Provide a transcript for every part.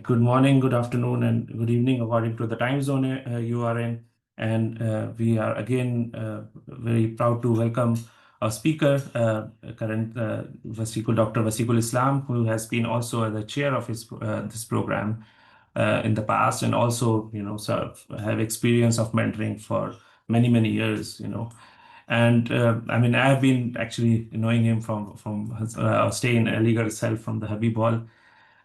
Good morning, good afternoon, and good evening, according to the time zone you are in. And we are again very proud to welcome our speaker, current Dr. Wasikul Islam, who has been also the chair of this program in the past, and also have experience of mentoring for many years. And I mean, I have been actually knowing him from his, stay in Aligarh itself, from the Habib Hall,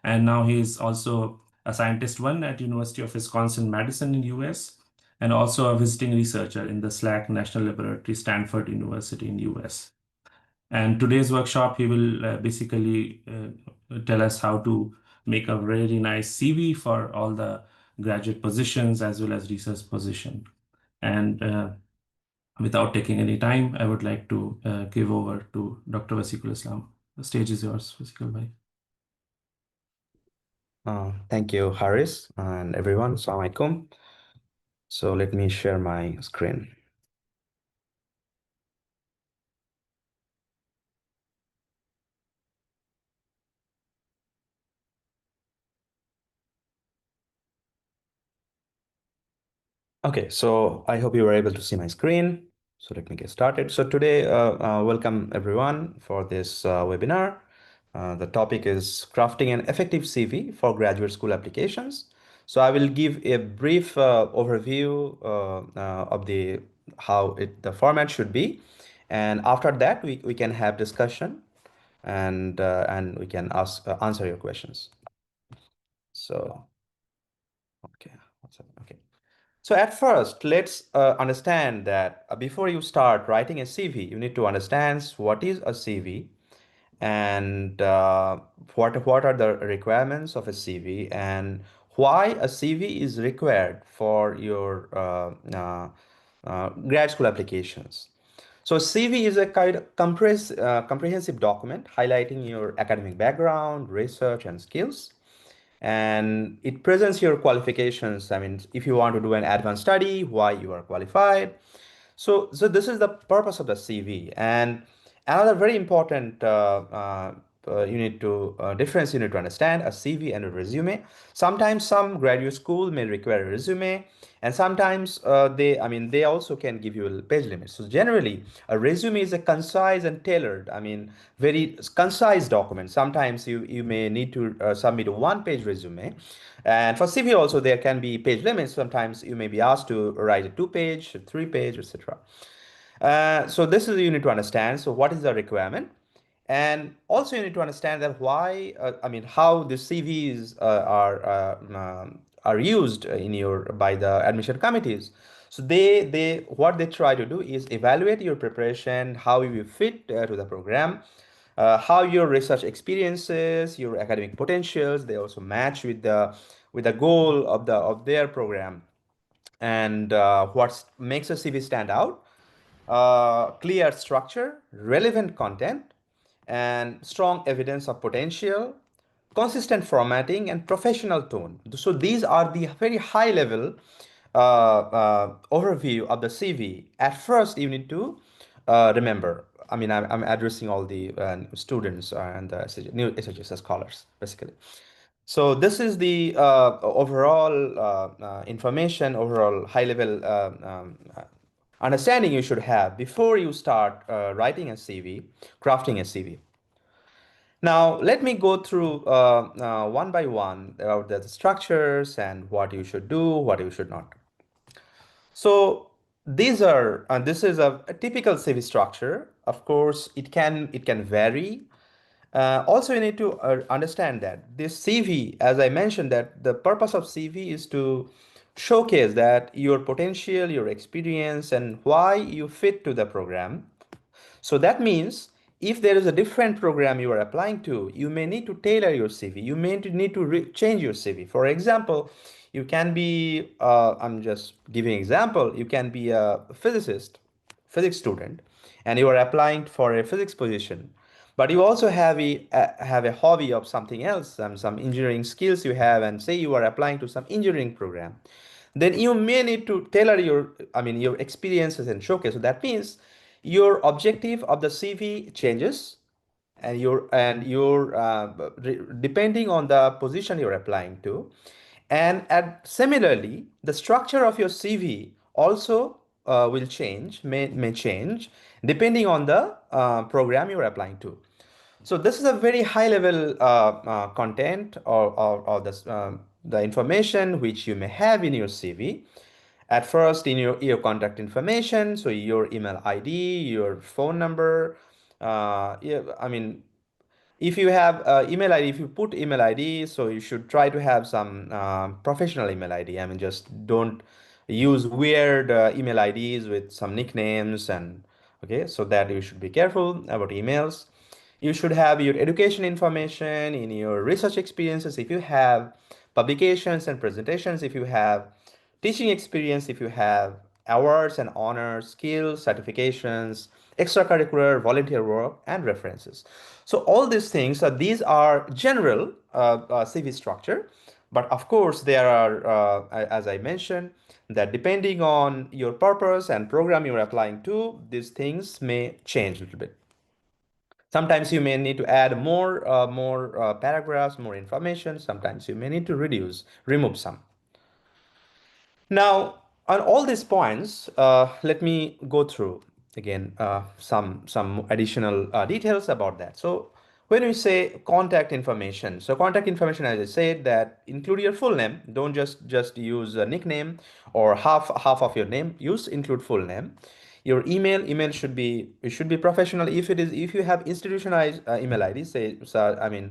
and now he is also a scientist one at University of Wisconsin-Madison in US, and also a visiting researcher in the SLAC National Laboratory, Stanford University in US. And today's workshop, he will basically tell us how to make a very nice CV for all the graduate positions as well as research position. And without taking any time, I would like to give over to Dr. Wasikul Islam. The stage is yours, Wasikul bhai. Thank you, Haris, and everyone. Assalamu alaikum. So let me share my screen. Okay, so I hope you were able to see my screen. So let me get started. So today, welcome everyone for this webinar. The topic is crafting an effective CV for graduate school applications. So I will give a brief overview of the format should be, and after that we can have discussion and we can answer your questions. So okay, okay. So at first, let's understand that before you start writing a CV, you need to understand what is a CV and what are the requirements of a CV and why a CV is required for your grad school applications. So CV is a kind of comprehensive document highlighting your academic background, research, and skills, and it presents your qualifications. I mean, if you want to do an advanced study, why you are qualified. So this is the purpose of the CV. And another very important difference you need to understand: a CV and a resume. Sometimes some graduate school may require a resume, and sometimes they also can give you a page limit. So generally, a resume is a concise and tailored, very concise document. Sometimes you may need to submit a one-page resume, and for CV also there can be page limits. Sometimes you may be asked to write a two-page, three-page, etc. So this is you need to understand. So what is the requirement? And also you need to understand that why, how the CVs are used by the admission committees. So what they try to do is evaluate your preparation, how you fit to the program, how your research experiences, your academic potentials, they also match with the goal of their program. And what makes a CV stand out: clear structure, relevant content, and strong evidence of potential, consistent formatting, and professional tone. So these are the very high level overview of the CV. At first, you need to remember. I'm addressing all the students and the new SHS scholars, basically. So this is the overall information, overall high-level understanding you should have before you start writing a CV, crafting a CV. Now, let me go through one by one about the structures and what you should do, what you should not. So this is a typical CV structure. Of course, it can vary. Also, you need to understand that this CV, as I mentioned, that the purpose of CV is to showcase that your potential, your experience, and why you fit to the program. So that means if there is a different program you are applying to, you may need to tailor your CV. You may need to change your CV. For example, you can be, I'm just giving an example, you can be a physics student, and you are applying for a physics position. But you also have a hobby of something else, some engineering skills you have, and say you are applying to some engineering program. Then you may need to tailor your experiences and showcase. So that means your objective of the CV changes, and depending on the position you're applying to. And similarly, the structure of your CV also will change, may change depending on the program you're applying to. So this is a very high level content, or the information which you may have in your CV. At first, in your contact information, so your email ID, your phone number. Yeah, I mean, if you have email ID, if you put email ID, so you should try to have some professional email ID. I mean, just don't use weird email IDs with some nicknames, and okay, so that you should be careful about emails. You should have your education information, in your research experiences if you have, publications and presentations if you have, teaching experience if you have, awards and honors, skills, certifications, extracurricular, volunteer work, and references. So all these things, these are general CV structure, but of course there are, as I mentioned, that depending on your purpose and program you're applying to, these things may change a little bit. Sometimes you may need to add more paragraphs, more information. Sometimes you may need to remove some. Now, on all these points, let me go through again some additional details about that. So when we say contact information, so contact information, as I said, that include your full name. Don't just use a nickname or half of your name. Include full name. Your email should be, it should be professional. If you have institutionalized email ID, say, so, I mean,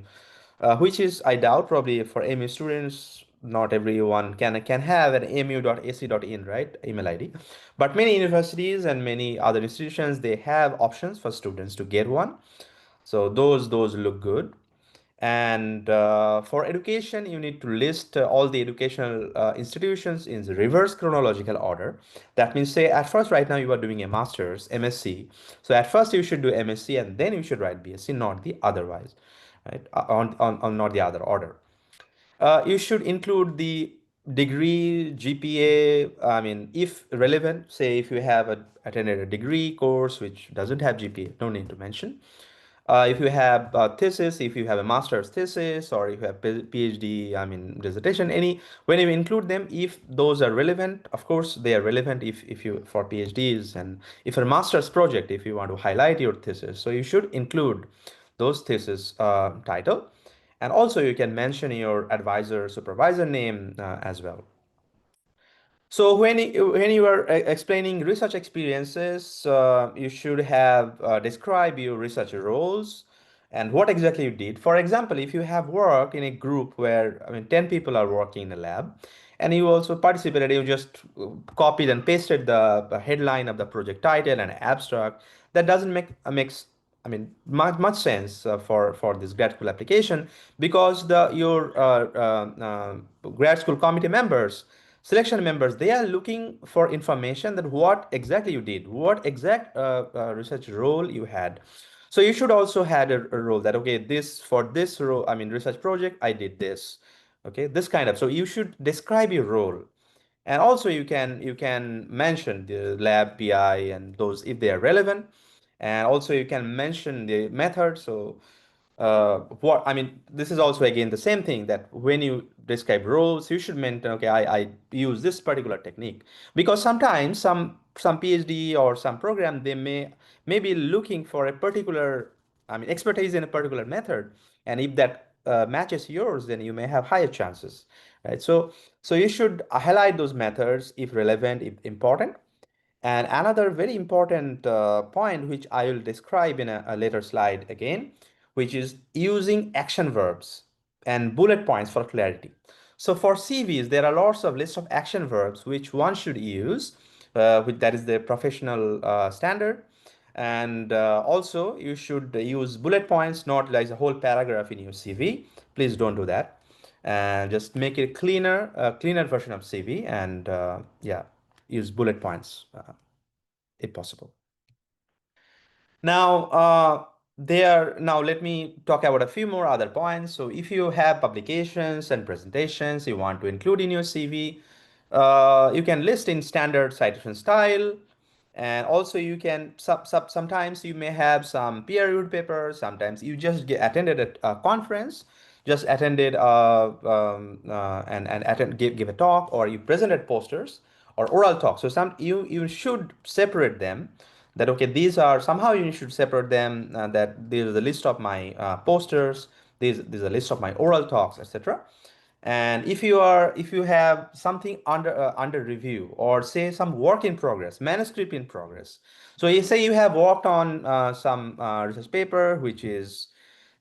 which is, I doubt, probably for MU students, not everyone can have an mu.ac.in, right, email ID. But many universities and many other institutions, they have options for students to get one. So those look good. And for education, you need to list all the educational institutions in the reverse chronological order. That means, say, at first, right now, you are doing a master's, MSc. So at first, you should do MSc, and then you should write BSc, not the otherwise, right? On not the other order. You should include the degree, GPA. I mean, if relevant, say if you have attended a degree course which doesn't have GPA, no need to mention. If you have a thesis, if you have a master's thesis, or if you have PhD, I mean, dissertation, when you include them, if those are relevant, of course, they are relevant if you, for PhDs, and if a master's project, if you want to highlight your thesis, so you should include those thesis title. And also you can mention your advisor, supervisor name as well. So when you are explaining research experiences, you should have describe your research roles and what exactly you did. For example, if you have work in a group where, I mean, 10 people are working in a lab, and you also participated, you just copied and pasted the headline of the project title and abstract, that doesn't makes, I mean, much sense for this grad school application, because your grad school committee members, selection members, they are looking for information that what exactly you did, what exact research role you had. So you should also had a role that, okay, for this role, I mean, research project, I did this, okay, this kind of. So you should describe your role. And also you can mention the lab, PI, and those if they are relevant. And also you can mention the method. So what I mean, this is also again the same thing, that when you describe roles, you should mention, okay, I use this particular technique, because sometimes some PhD or some program, they may be looking for a particular, I mean, expertise in a particular method, and if that matches yours, then you may have higher chances, right? So you should highlight those methods if relevant, if important. And another very important point, which I will describe in a later slide again, which is using action verbs and bullet points for clarity. So for CVs, there are lots of list of action verbs which one should use, that is the professional standard. And also you should use bullet points, not like a whole paragraph in your CV. Please don't do that. And just make it cleaner version of CV, and yeah, use bullet points if possible. Now, now let me talk about a few more other points. So if you have publications and presentations you want to include in your CV, you can list in standard citation style, And also you can sometimes you may have some peer-reviewed papers. Sometimes you just attended a conference, just attended and give a talk, or you presented posters or oral talk. So you should separate them, that okay, these are somehow you should separate them, that this is the list of my posters, this is a list of my oral talks, etc. And if you have something under review, or say some work in progress, manuscript in progress. So you say you have worked on some research paper, which is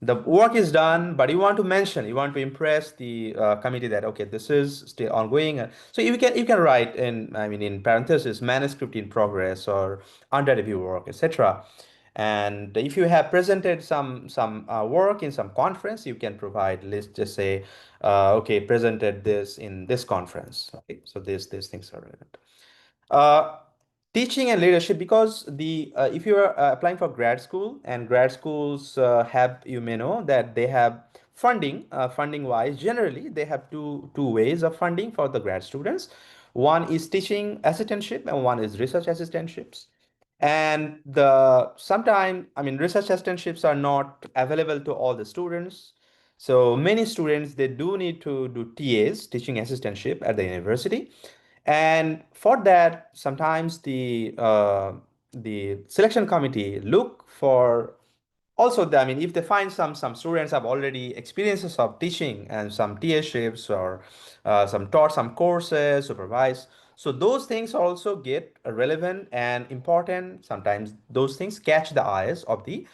the work is done, but you want to impress the committee that okay, this is still ongoing. So you can write in, I mean, in parentheses, manuscript in progress or under review work, etc. And if you have presented some work in some conference, you can provide list, just say, okay, presented this in this conference. Okay, so these things are relevant. Uh, Teaching and leadership, because the if you are applying for grad school, and grad schools have, you may know that they have funding, funding wise, generally they have two ways of funding for the grad students. One is teaching assistantship and one is research assistantships. And the sometime, I mean, research assistantships are not available to all the students. So many students, they do need to do TAs, teaching assistantship, at the university. And for that, sometimes the selection committee look for also I mean, if they find some students have already experiences of teaching and some TAships, or some taught some courses, supervised, so those things also get relevant and important. Sometimes those things catch the eyes of the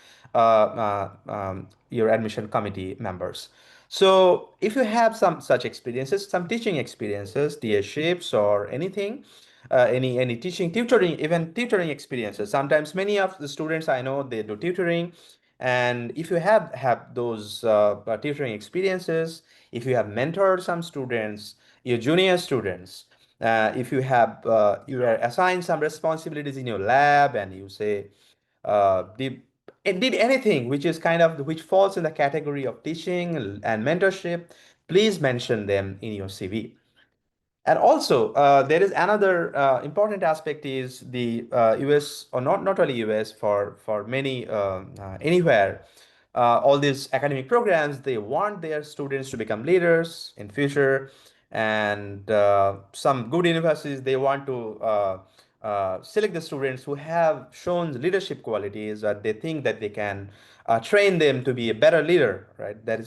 your admission committee members. So if you have some such experiences, some teaching experiences, TAships or anything, any teaching, tutoring, even tutoring experiences. Sometimes many of the students I know, they do tutoring. And if you have those tutoring experiences, if you have mentored some students, your junior students, if you are assigned some responsibilities in your lab, and you say did anything which is kind of which falls in the category of teaching and mentorship, please mention them in your CV. And also, there is another important aspect is the US, or not only US, for many anywhere, all these academic programs, they want their students to become leaders in future. And some good universities, they want to select the students who have shown leadership qualities, that they think that they can train them to be a better leader, right? That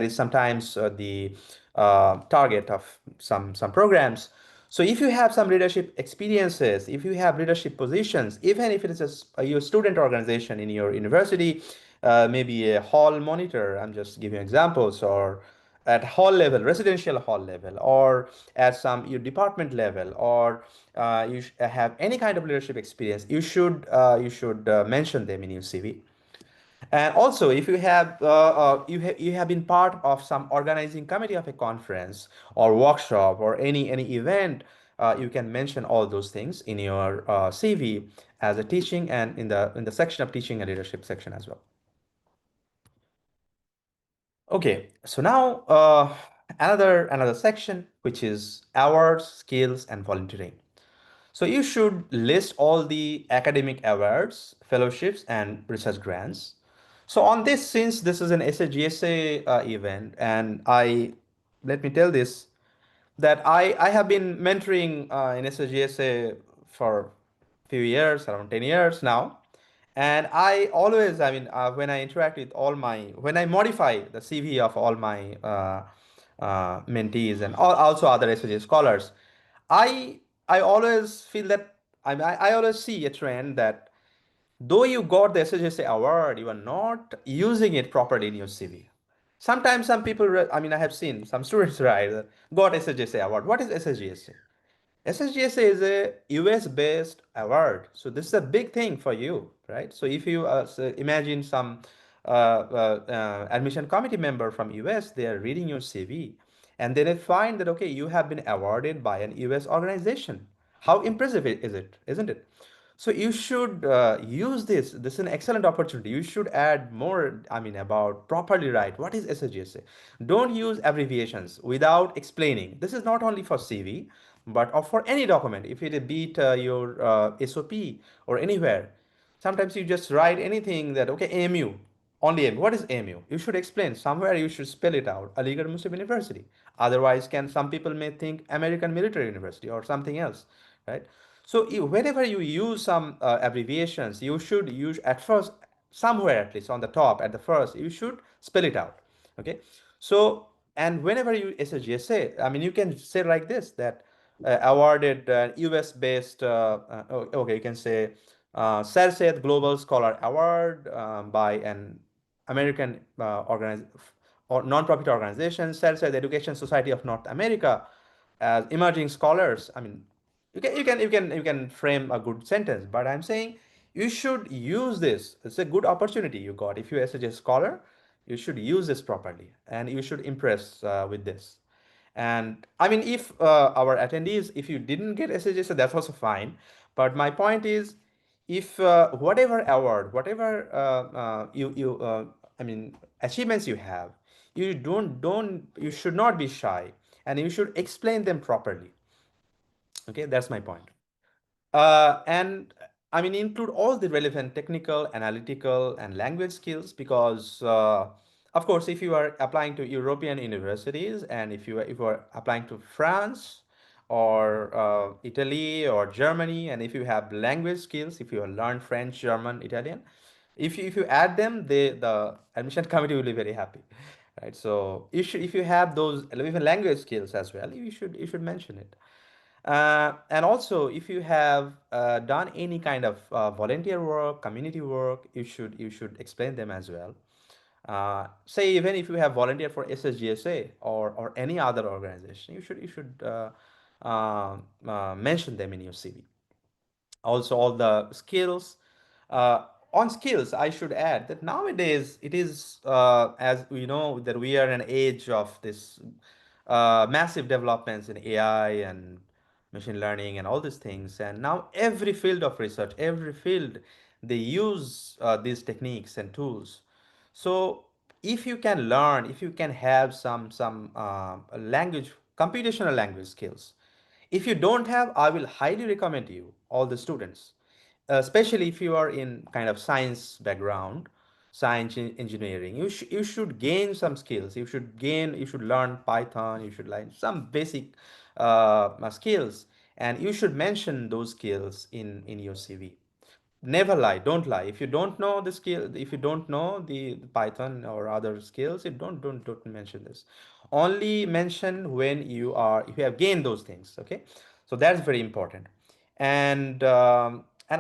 is sometimes the target of some programs. So if you have some leadership experiences, if you have leadership positions, even if it is your student organization in your university, maybe a hall monitor, I'm just giving examples, or at hall level, residential hall level, or at some your department level, or you have any kind of leadership experience, you should mention them in your CV. And also, if you have been part of some organizing committee of a conference or workshop or any event, you can mention all those things in your CV as a teaching, and in the section of teaching and leadership section as well. Okay, so now another section, which is awards, skills, and volunteering. So you should list all the academic awards, fellowships, and research grants. So on this, since this is an SAGSA event, and let me tell this, that I have been mentoring in SAGSA for a few years, around 10 years now. And I always, I mean, when I interact with when I modify the CV of all my mentees and also other SAG scholars, I I always feel that I always see a trend that though you got the SHSA award, you are not using it properly in your CV. Sometimes some people, I mean, I have seen some students write, got SHSA award. What is SHSA? SSGSA is a US based award. So this is a big thing for you, right? So if you imagine some admission committee member from US, they are reading your CV, and then they find that, okay, you have been awarded by an US organization. How impressive is it, isn't it? So you should use this. This is an excellent opportunity. You should add more, I mean, about properly write. What is SHGSA? Don't use abbreviations without explaining. This is not only for CV, but for any document. If it be it your SOP or anywhere, sometimes you just write anything that, okay, AMU, only AMU. What is AMU? You should explain. Somewhere you should spell it out. Aligarh Muslim University. Otherwise, some people may think American Military University or something else, right? So whenever you use some abbreviations, you should use at first, somewhere at least on the top, at the first, you should spell it out. Okay. So, and whenever you SHGSA, I mean, you can say like this, that awarded US based, okay, you can say Sir Syed Global Scholar Award by an American or non-profit organization, Sir Syed Education Society of North America, as emerging scholars. I mean, you can frame a good sentence, but I'm saying you should use this. It's a good opportunity you got. If you as a scholar, you should use this properly, and you should impress with this. And I mean, if our attendees, if you didn't get SHS, that's also fine. But my point is, if whatever award, whatever I mean, achievements you have, you should not be shy, and you should explain them properly. Okay, that's my point. And I mean, include all the relevant technical, analytical, and language skills, because, of course, if you are applying to European universities, and if you are applying to France or Italy or Germany, and if you have language skills, if you have learned French, German, Italian, if you add them, the admission committee will be very happy, right? So you should, if you have those even language skills as well, you should mention it. And also, if you have done any kind of volunteer work, community work, you should explain them as well. Say even if you have volunteered for SSGSA or any other organization, you should mention them in your CV. Also, all the skills. On skills, I should add that nowadays it is, as we know, that we are in an age of this massive developments in AI and machine learning and all these things. And now every field of research, every field, they use these techniques and tools. So if you can learn, if you can have some language, computational language skills, if you don't have, I will highly recommend you, all the students, especially if you are in kind of science background, engineering, you should gain some skills. You should learn Python, you should learn some basic skills, and you should mention those skills in your CV. Never lie, don't lie. If you don't know the skill, if you don't know the Python or other skills, you don't mention this. Only mention when if you have gained those things. Okay, so that's very important. And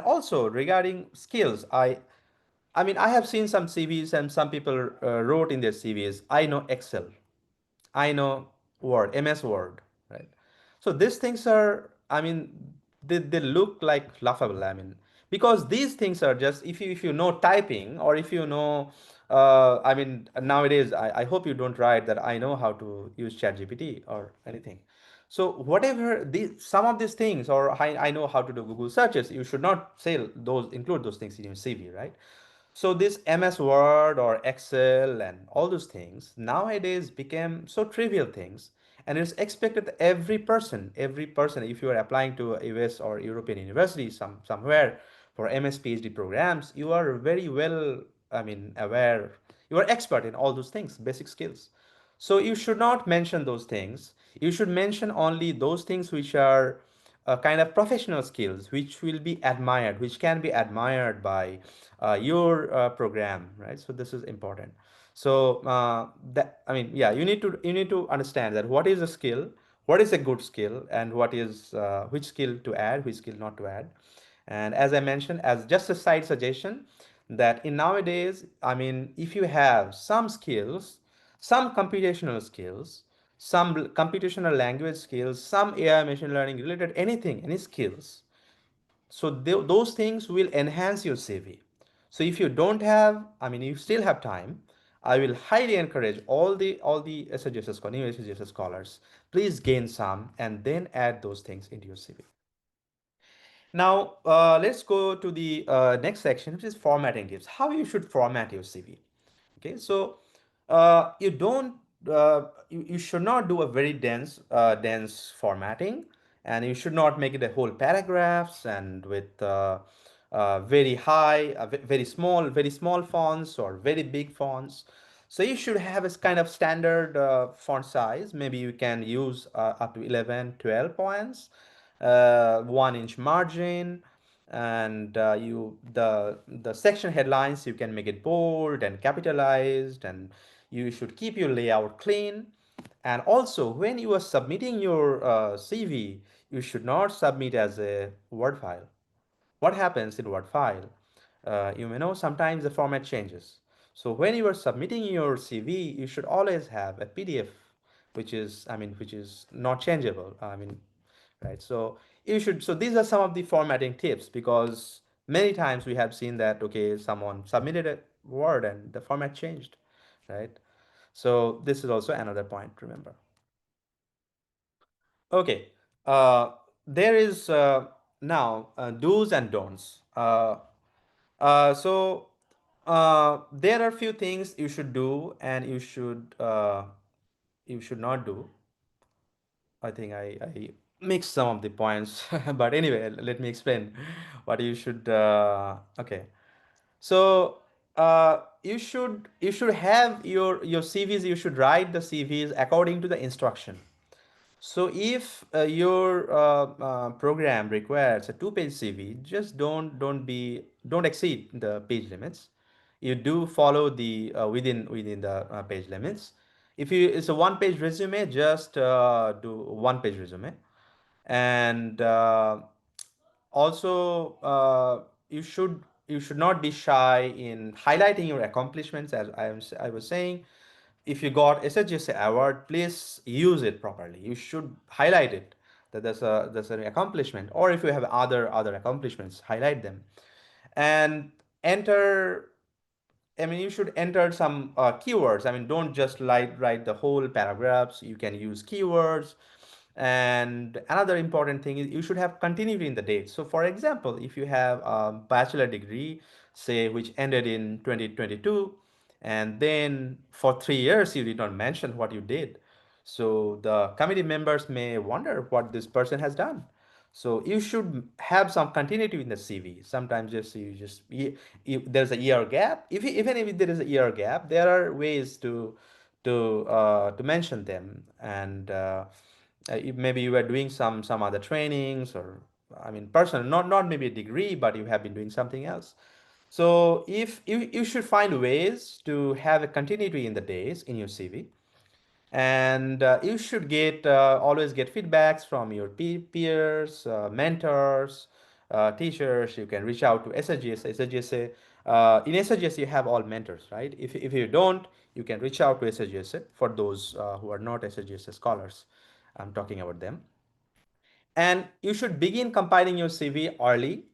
also regarding skills, I mean, I have seen some CVs, and some people wrote in their CVs, I know Excel, I know Word, MS Word, right? So these things are, I mean, they look like laughable. I mean, because these things are just, if you know typing, or if you know, I mean, nowadays, I hope you don't write that I know how to use ChatGPT or anything. So whatever these, some of these things, or I know how to do Google searches, you should not say those, include those things in your CV, right? So this MS Word or Excel and all those things nowadays became so trivial things, and it's expected that every person, if you are applying to a US or European university, somewhere for MS PhD programs, you are very well, I mean, aware, you are expert in all those things, basic skills. So you should not mention those things. You should mention only those things which are kind of professional skills, which will be admired, which can be admired by your program, right? So this is important. So that, I mean, yeah, you need to understand that what is a skill, what is a good skill, and what is which skill to add, which skill not to add. And as I mentioned, as just a side suggestion, that in nowadays, I mean, if you have some skills, some computational skills, some computational language skills, some AI machine learning related anything, any skills, so those things will enhance your CV. So if you don't have, I mean, you still have time, I will highly encourage all the SHS, new SHS scholars, please gain some and then add those things into your CV. Now, let's go to the next section, which is formatting tips. How you should format your CV. Okay, so you don't you should not do a very dense formatting, and you should not make it a whole paragraphs and with very high, very small fonts or very big fonts. So you should have a kind of standard font size. Maybe you can use up to 11, 12 points, 1 inch margin, and the section headlines you can make it bold and capitalized, and you should keep your layout clean. And also, when you are submitting your CV, you should not submit as a Word file. What happens in Word file? You may know sometimes the format changes. So when you are submitting your CV, you should always have a PDF, which is not changeable. Right? So you should. So these are some of the formatting tips, because many times we have seen that okay, someone submitted a Word and the format changed, right? So this is also another point to remember. Okay, there is now do's and don'ts. So there are few things you should do and you should not do. I think I mixed some of the points, but anyway, let me explain what you should. Okay, so you should have your CVs. You should write the CVs according to the instruction. So if your program requires a two-page CV, just don't exceed the page limits. You do follow the within the page limits. If you it's a one-page resume, just do one-page resume, and also you should not be shy in highlighting your accomplishments. As I was saying, if you got SHGSA award, please use it properly. You should highlight it that there's an accomplishment, or if you have other accomplishments, highlight them and enter. I mean, you should enter some keywords. I mean, don't just write the whole paragraphs. You can use keywords. And another important thing is you should have continuity in the date. So, for example, if you have a bachelor degree, say, which ended in 2022, and then for 3 years you did not mention what you did, so the committee members may wonder what this person has done. So you should have some continuity in the CV. Sometimes there's a year gap. Even if there is a year gap, there are ways to mention them. And maybe you were doing some other trainings, or I mean personal, not maybe a degree, but you have been doing something else. So if you should find ways to have a continuity in the days in your CV, and you should get always get feedbacks from your peers, mentors, teachers. You can reach out to SHGSA. In SHGSA, you have all mentors, right? If you don't, you can reach out to SHGSA for those who are not SHGSA scholars. I'm talking about them. And you should begin compiling your CV early,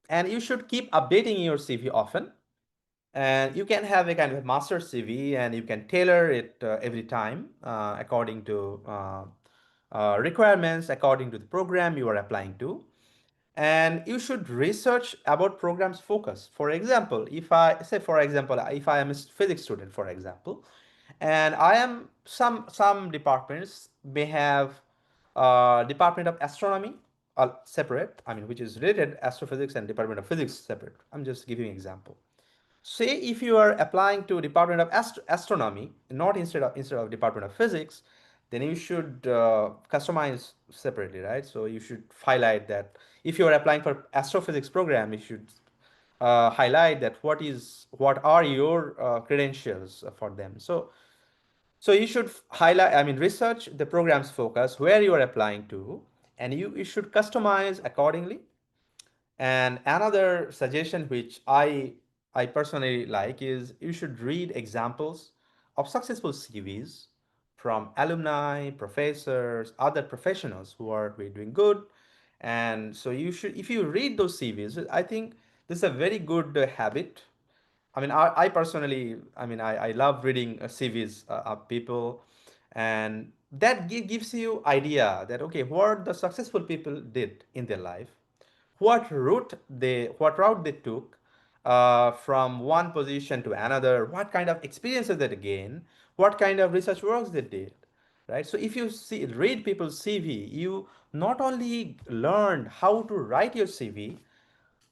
and you should keep updating your CV often. And you can have a kind of a master CV, and you can tailor it every time according to requirements, according to the program you are applying to. And you should research about programs focus. For example, if I am a physics student, for example, and I am some departments may have Department of Astronomy separate, I mean, which is related astrophysics, and Department of Physics separate. I'm just giving an example. Say if you are applying to Department of Astronomy, not instead of Department of Physics, then you should customize separately, right? So you should highlight that if you are applying for astrophysics program, you should highlight that what are your credentials for them. So you should highlight, I mean, research the program's focus, where you are applying to, and you should customize accordingly. And another suggestion which I personally like is you should read examples of successful CVs from alumni, professors, other professionals who are really doing good. And so you should, if you read those CVs, I think this is a very good habit. I mean, I personally, I mean, I love reading CVs of people, and that gives you idea that okay, what the successful people did in their life, what route they took from one position to another, what kind of experiences they gained, what kind of research works they did, right? So if you read people's CV, you not only learn how to write your CV,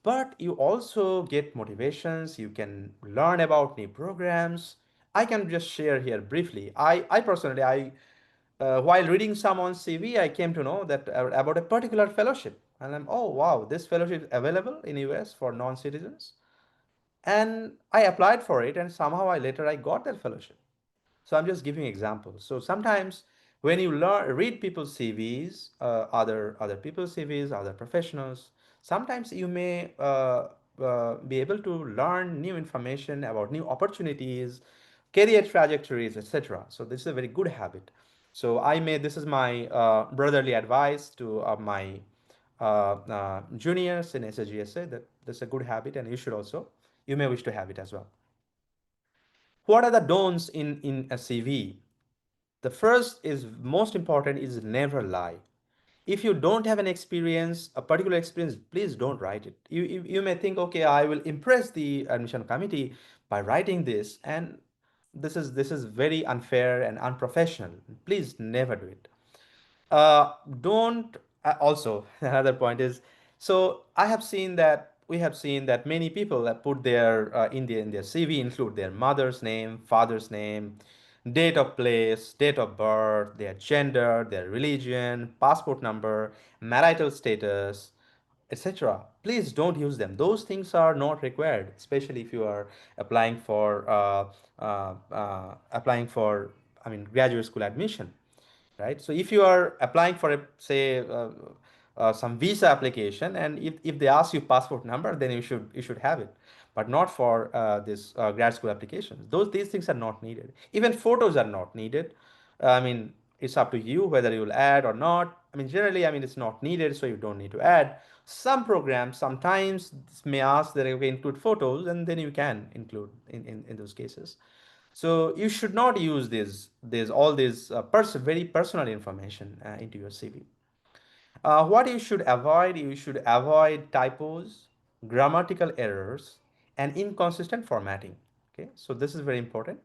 but you also get motivations. You can learn about new programs. I can just share here briefly. I personally, while reading someone's CV, I came to know that about a particular fellowship, and oh wow, this fellowship is available in US for non-citizens, and I applied for it, and somehow I got that fellowship. So I'm just giving examples. So sometimes when you read people's CVs, other people's CVs, other professionals, sometimes you may be able to learn new information about new opportunities, career trajectories, etc. So this is a very good habit. So this is my brotherly advice to my juniors in SAGSA, that this is a good habit and you may wish to have it as well. What are the don'ts in a CV? The first is most important is never lie. If you don't have an experience, a particular experience, please don't write it. You may think, okay, I will impress the admission committee by writing this, and this is very unfair and unprofessional. Please never do it. Don't Also, another point is, so we have seen that many people that put their in their CV include their mother's name, father's name, date of place, date of birth, their gender, their religion, passport number, marital status, etc. Please don't use them. Those things are not required, especially if you are applying for, I mean, graduate school admission, right? So if you are applying for a, say, some visa application, and if they ask you passport number, then you should have it, but not for this grad school applications. These things are not needed. Even photos are not needed. I mean, it's up to you whether you will add or not. I mean, generally, I mean, it's not needed, so you don't need to add. Some programs sometimes may ask that you include photos, and then you can include in those cases. So you should not use this very personal information into your CV. What you should avoid? You should avoid typos, grammatical errors, and inconsistent formatting. Okay, so this is very important,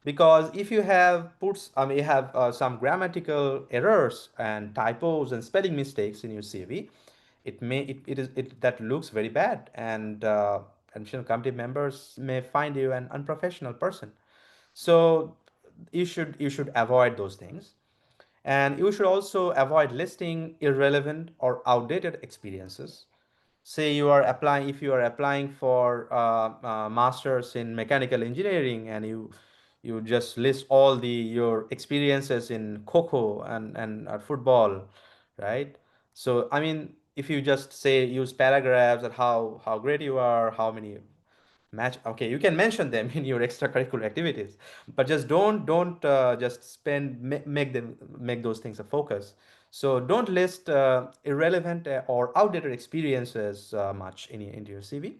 because if you you have some grammatical errors and typos and spelling mistakes in your CV, that looks very bad, and admission committee members may find you an unprofessional person. So you should avoid those things, and you should also avoid listing irrelevant or outdated experiences. Say if you are applying for masters in mechanical engineering, and you just list all your experiences in coco and football, right? So I mean, if you just say use paragraphs at how great you are, how many match, okay, you can mention them in your extracurricular activities, but just don't just make those things a focus. So don't list irrelevant or outdated experiences much into your CV.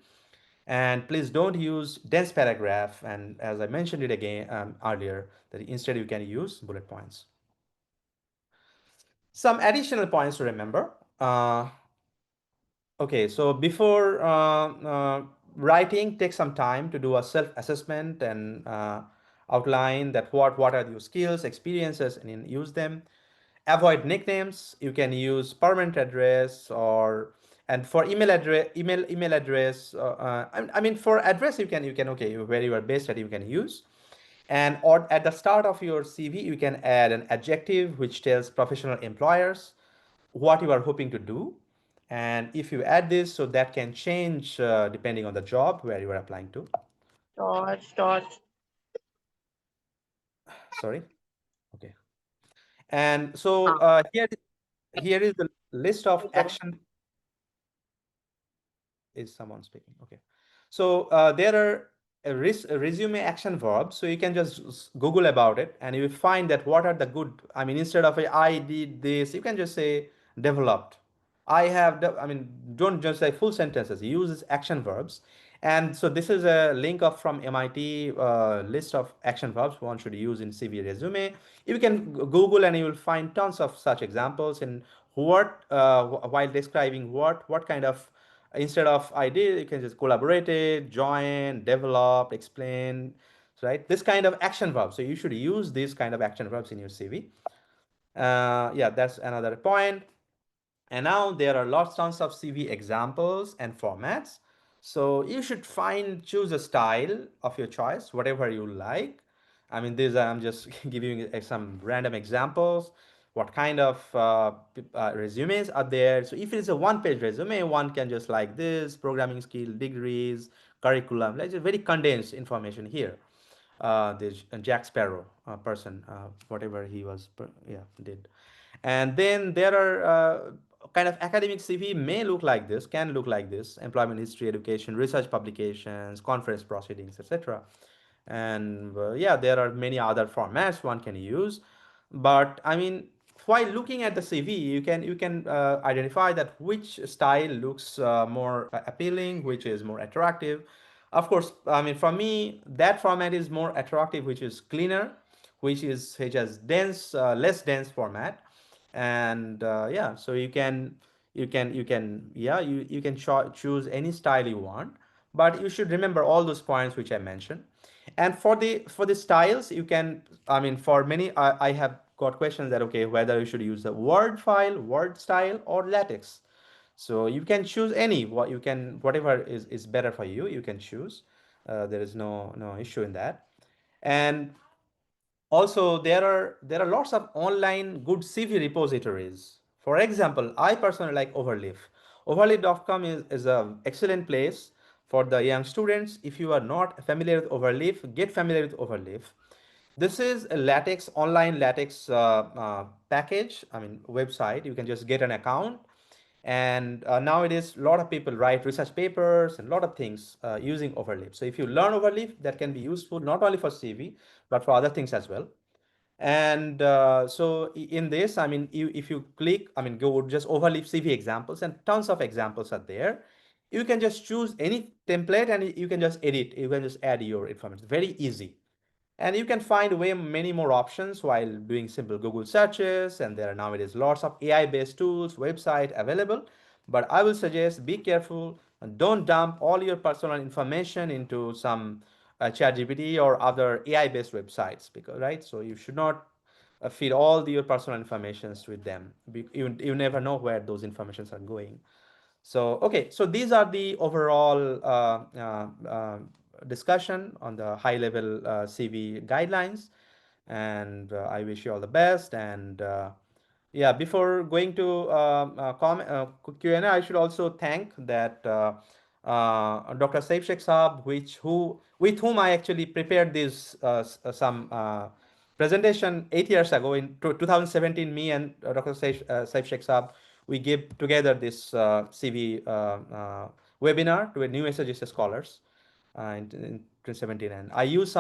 And please don't use dense paragraph, and as I mentioned it again earlier, that instead you can use bullet points. Some additional points to remember. Okay, so before writing, take some time to do a self-assessment and outline that what are your skills, experiences, and then use them. Avoid nicknames. You can use permanent address, and for email address. I mean, for address you can okay, where you are based at, you can use. And or at the start of your CV, you can add an adjective which tells professional employers what you are hoping to do. And if you add this, so that can change depending on the job where you are applying to. Dot. Sorry. Okay. And so here is the list of action. Is someone speaking? Okay. So there are a resume action verbs. So you can just Google about it, and you will find that what are the good. I mean, instead of I did this, you can just say developed. I mean, don't just say full sentences. Use action verbs. And so this is a link up from MIT list of action verbs one should use in CV resume. You can Google, and you will find tons of such examples in while describing what kind of Instead of I did, you can just collaborated, join, develop, explain, right? This kind of action verbs. So you should use these kind of action verbs in your CV. Yeah, that's another point. And now there are tons of CV examples and formats. So you should choose a style of your choice, whatever you like. I mean, these I'm just giving you some random examples. What kind of resumes are there? So if it's a one-page resume, one can just like this: programming skill, degrees, curriculum. Like just very condensed information here. There's Jack Sparrow person, whatever he was, yeah, did. And then there are kind of academic CV may look like this, can look like this: employment history, education, research publications, conference proceedings, etc. And yeah, there are many other formats one can use. But I mean, while looking at the CV, you can identify that which style looks more appealing, which is more attractive. Of course, I mean, for me, that format is more attractive, which is cleaner, which has less dense format. And yeah, so you can choose any style you want, but you should remember all those points which I mentioned. And for the styles, you can, I mean, for many, I have got questions that, okay, whether you should use the Word file, Word style, or LaTeX. So you can choose any, whatever is better for you, you can choose. There is no issue in that. And also, there are lots of online good CV repositories. For example, I personally like Overleaf. Overleaf.com is an excellent place for the young students. If you are not familiar with Overleaf, get familiar with Overleaf. This is a online LaTeX package, I mean, website. You can just get an account. And nowadays, a lot of people write research papers and a lot of things using Overleaf. So if you learn Overleaf, that can be useful not only for CV, but for other things as well. And so in this, I mean, if you click, I mean, go just Overleaf CV examples, and tons of examples are there. You can just choose any template and you can just edit. You can just add your information. Very easy. And you can find way many more options while doing simple Google searches. And there are nowadays lots of AI-based tools, website available. But I will suggest be careful and don't dump all your personal information into some ChatGPT or other AI-based websites, because right. So you should not feed all your personal informations with them. You never know where those informations are going. So, okay, so these are the overall discussion on the high-level CV guidelines, and I wish you all the best. And yeah, before going to Q&A, I should also thank that Dr. Saif Sheikh Saab, with whom I actually prepared this some presentation 8 years ago in 2017. Me and Dr. Saif Sheikh Saab, we gave together this CV webinar to a new SHS scholars in 2017, and I used some